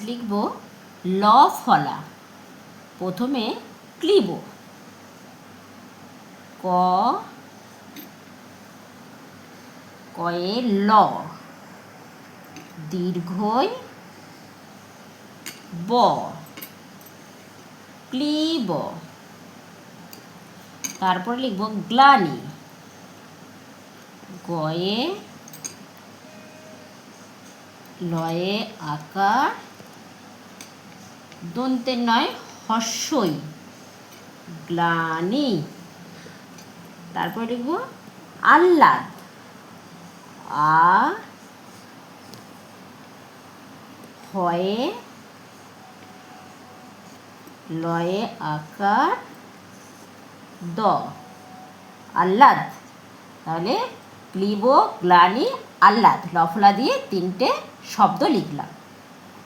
লিখব ল ফলা। প্রথমে ক্লিব, ক কয়ে ল, দীর্ঘই ব, ক্লিব। তারপর লিখব গ্লানি, গয়ে লয়ে আকার, দন্তের নয় হর্ষই, গ্লানি। তারপর লিখব আহ্লাদ, আ হয়ে লয়ে আকার, দ, আহ্লাদ। তাহলে ক্লিব, গ্লানি, আহ্লাদ, লফলা দিয়ে 3টে শব্দ লিখলাম।